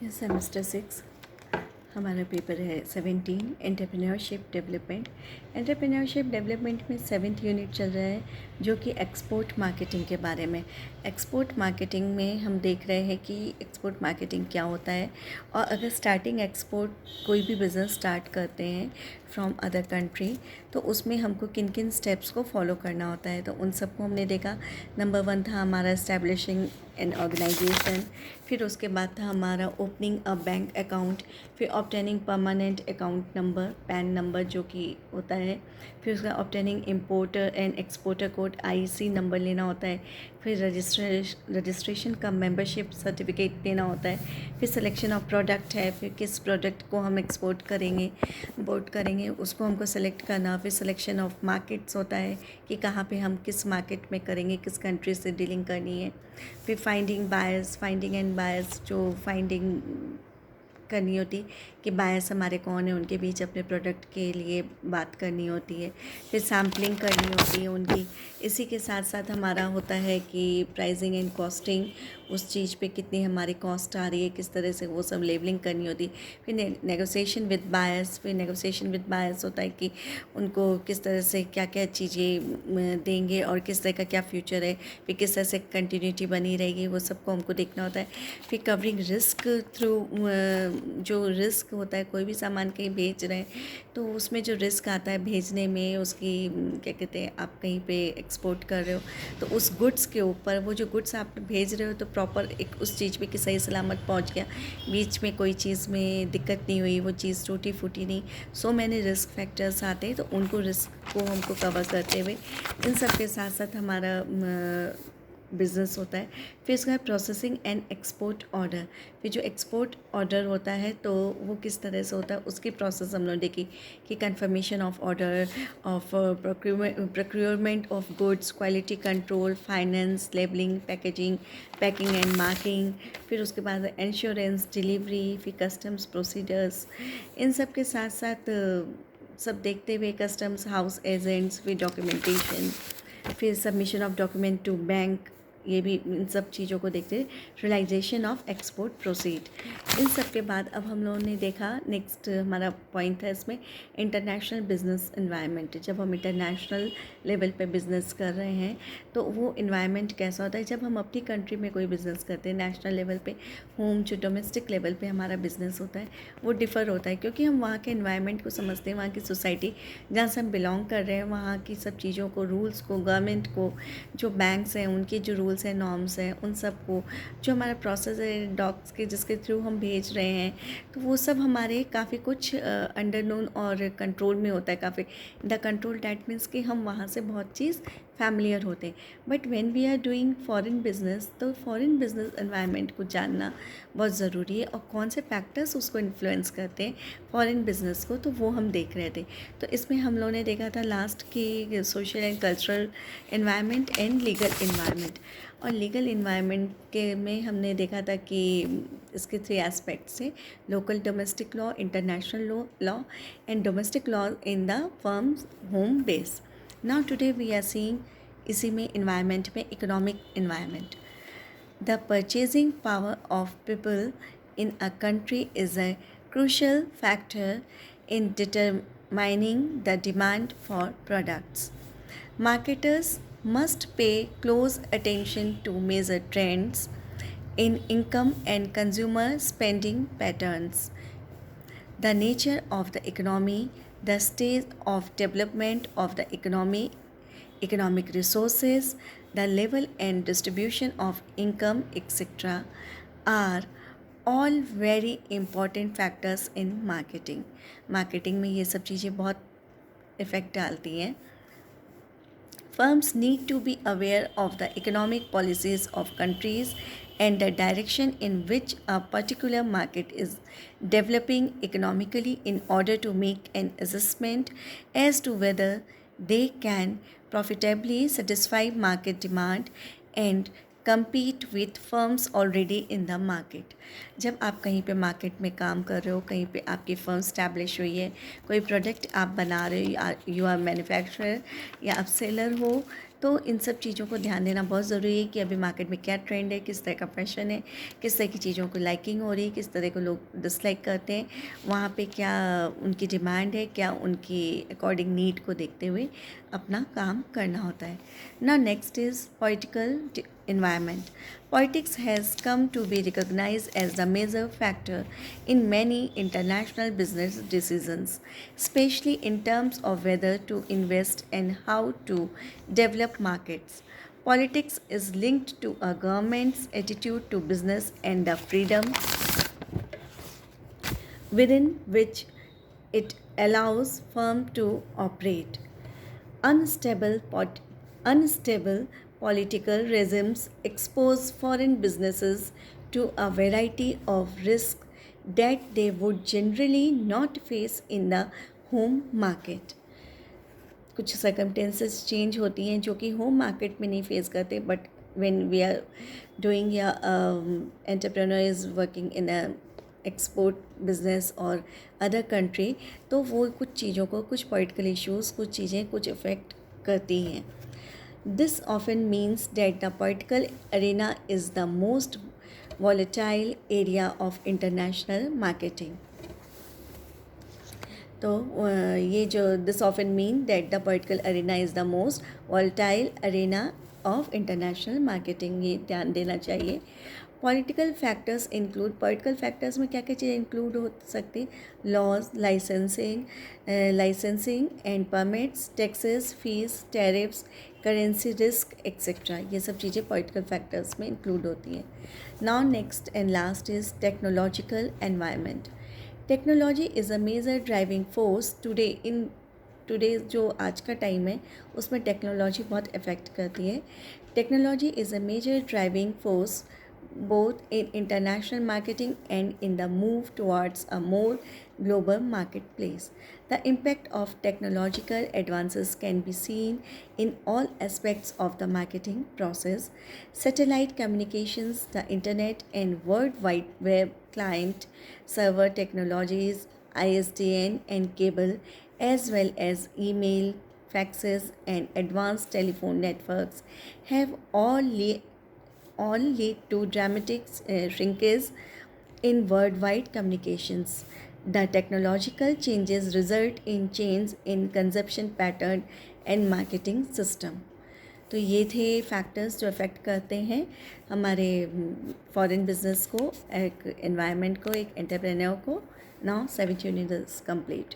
Semester 6 हमारा paper है 17 entrepreneurship development. Entrepreneurship development में 7th यूनिट चल रहा है जो कि एक्सपोर्ट मार्केटिंग के बारे में। एक्सपोर्ट मार्केटिंग में हम देख रहे हैं कि एक्सपोर्ट मार्केटिंग क्या होता है, और अगर स्टार्टिंग एक्सपोर्ट कोई भी बिज़नेस स्टार्ट करते हैं फ्रॉम अदर कंट्री तो उसमें हमको किन किन स्टेप्स को फॉलो करना होता है। तो उन सबको हमने देखा। नंबर 1 था हमारा एस्टैब्लिशिंग एन ऑर्गेनाइजेशन, फिर उसके बाद था हमारा ओपनिंग अ बैंक अकाउंट, फिर obtaining permanent account number pan number जो कि होता है, फिर उसका obtaining importer and exporter code IC number लेना होता है, फिर रजिस्ट्रेशन का मेंबरशिप सर्टिफिकेट लेना होता है, फिर सिलेक्शन ऑफ प्रोडक्ट है, फिर किस प्रोडक्ट को हम एक्सपोर्ट करेंगे इम्पोर्ट करेंगे उसको हमको सेलेक्ट करना, फिर सिलेक्शन ऑफ मार्केट्स होता है कि कहाँ पे हम किस मार्केट में करेंगे, किस कंट्री से डीलिंग करनी है, फिर फाइंडिंग एंड बायर्स जो फाइंडिंग करनी होती कि बायर्स हमारे कौन है, उनके बीच अपने प्रोडक्ट के लिए बात करनी होती है, फिर सैम्पलिंग करनी होती है उनकी। इसी के साथ साथ हमारा होता है कि प्राइसिंग एंड कॉस्टिंग, उस चीज़ पे कितनी हमारी कॉस्ट आ रही है, किस तरह से वो सब लेबलिंग करनी होती है। फिर नेगोशिएशन विद बायर्स, फिर नेगोशिएशन विद बायर्स होता है कि उनको किस तरह से क्या क्या चीज़ें देंगे और किस तरह का क्या फ्यूचर है, फिर किस तरह से कंटिन्यूटी बनी रहेगी, वो सबको हमको देखना होता है। फिर कवरिंग रिस्क थ्रू, जो रिस्क होता है कोई भी सामान कहीं भेज रहे हैं तो उसमें जो रिस्क आता है भेजने में, उसकी क्या कहते हैं, आप कहीं पे एक्सपोर्ट कर रहे हो तो उस गुड्स के ऊपर, वो जो गुड्स आप भेज रहे हो तो प्रॉपर एक उस चीज़ पे कि सही सलामत पहुंच गया, बीच में कोई चीज़ में दिक्कत नहीं हुई, वो चीज़ टूटी फूटी नहीं। सो मैंने रिस्क फैक्टर्स आते हैं तो उनको रिस्क को हमको कवर करते हुए इन सब के साथ साथ हमारा बिज़नेस होता है। फिर इसका है प्रोसेसिंग एंड एक्सपोर्ट ऑर्डर। फिर जो एक्सपोर्ट ऑर्डर होता है तो वो किस तरह से होता है, उसकी प्रोसेस हम लोग देखी कि confirmation of order, of procurement of goods, quality control, finance, labelling, packing and marking, फिर उसके बाद इंश्योरेंस, डिलीवरी, फिर कस्टम्स प्रोसीजर्स, इन सब के साथ साथ सब देखते हुए कस्टम्स हाउस एजेंट्स, फिर डॉक्यूमेंटेशन, फिर submission of document to bank, ये भी इन सब चीज़ों को देखते रियलाइजेशन ऑफ एक्सपोर्ट प्रोसीड। इन सब के बाद अब हम लोगों ने देखा, नेक्स्ट हमारा पॉइंट था इसमें इंटरनेशनल बिजनेस एनवायरनमेंट। जब हम इंटरनेशनल लेवल पे बिज़नेस कर रहे हैं तो वो इन्वायरमेंट कैसा होता है। जब हम अपनी कंट्री में कोई बिज़नेस करते हैं नेशनल लेवल पे, होम जो डोमेस्टिक लेवल पे हमारा बिज़नेस होता है वो डिफ़र होता है, क्योंकि हम वहाँ के इन्वायरमेंट को समझते हैं, वहाँ की सोसाइटी जहाँ से हम बिलोंग कर रहे हैं वहाँ की सब चीज़ों को, रूल्स को, गवर्नमेंट को, जो बैंक्स हैं उनके जो रूल्स हैं, नॉर्म्स हैं, उन सब को, जो हमारा प्रोसेस है डॉक्स के जिसके थ्रू हम भेज रहे हैं, तो वो सब हमारे काफ़ी कुछ अंडर नोन और कंट्रोल में होता है। काफ़ी द कंट्रोल डैट मीन्स कि हम वहाँ से बहुत चीज़ फैमिलियर होते हैं। But when we are doing foreign business तो फॉरेन बिजनेस एनवायरनमेंट को जानना बहुत ज़रूरी है, और कौन से फैक्टर्स उसको इन्फ्लुएंस करते हैं फॉरेन बिजनेस को, तो वो हम देख रहे थे। तो इसमें हम लोगों ने देखा था लास्ट की social and cultural environment and legal environment. और लीगल इन्वायरमेंट के में हमने देखा था कि इसके 3 एस्पेक्ट्स थे: local domestic law, international law and domestic law in the firm's home base. Now today we are seeing इसी में इन्वायरमेंट में economic environment. The purchasing power of people in a country is a crucial factor in determining the demand for products. Marketers must pay close attention to major trends in income and consumer spending patterns, the nature of the economy, the stage of development of the economy, economic resources, the level and distribution of income, etc., are all very important factors in marketing. Marketing में ये सब चीज़ें बहुत effect डालती हैं। Firms need to be aware of the economic policies of countries and the direction in which a particular market is developing economically in order to make an assessment as to whether they can profitably satisfy market demand and compete with firms already in the market. जब आप कहीं पे market में काम कर रहे हो, कहीं पे आपकी फर्म स्टैब्लिश हुई है, कोई प्रोडक्ट आप बना रहे हो, यू आर मैन्युफैक्चरर या आप सेलर हो, तो इन सब चीज़ों को ध्यान देना बहुत ज़रूरी है कि अभी मार्केट में क्या ट्रेंड है, किस तरह का फैशन है, किस तरह की चीज़ों को लाइकिंग हो रही है, किस तरह को लोग डिसलाइक करते हैं, वहाँ पे क्या उनकी डिमांड है, क्या उनकी अकॉर्डिंग नीड को देखते हुए अपना काम करना होता है। Now next is political environment. Politics has come to be recognized as the major factor in many international business decisions, especially in terms of whether to invest and how to develop markets. Politics is linked to a government's attitude to business and the freedom within which it allows firms to operate. Unstable, unstable political regimes expose foreign businesses to a variety of risks that they would generally not face in the home market. कुछ circumstances change होती हैं जो कि home market में नहीं face करते, but when we are doing या entrepreneur is working in a export business और अदर कंट्री, तो वो कुछ चीज़ों को, कुछ पॉलिटिकल इश्यूज़, कुछ चीज़ें कुछ इफ़ेक्ट करती हैं. This often means that the political arena is the most volatile area of international marketing. तो ये जो this often mean that the political arena is the most volatile arena of international marketing, ये ध्यान देना चाहिए. Political factors include, political factors में क्या क्या चीज़ें इंक्लूड हो सकती, laws, licensing and permits, taxes, fees, tariffs, currency risk etcetera. ये सब चीज़ें पॉलिटिकल फैक्टर्स में इंक्लूड होती हैं. Now next and last is technological environment. Technology is a major driving force today जो आज का टाइम है उसमें टेक्नोलॉजी बहुत इफ़ेक्ट करती है. Technology is a major driving force both in international marketing and in the move towards a more global marketplace. The impact of technological advances can be seen in all aspects of the marketing process. Satellite communications, the internet, and World Wide Web, client server technologies, ISDN and cable, as well as email, faxes, and advanced telephone networks have all lead to dramatic shrinkage in worldwide communications. The technological changes result in change in consumption pattern and marketing system. तो ये थे factors जो affect करते हैं हमारे foreign business को, एक environment को, एक एंटरप्रेन्योर को. Now 7 unit is complete.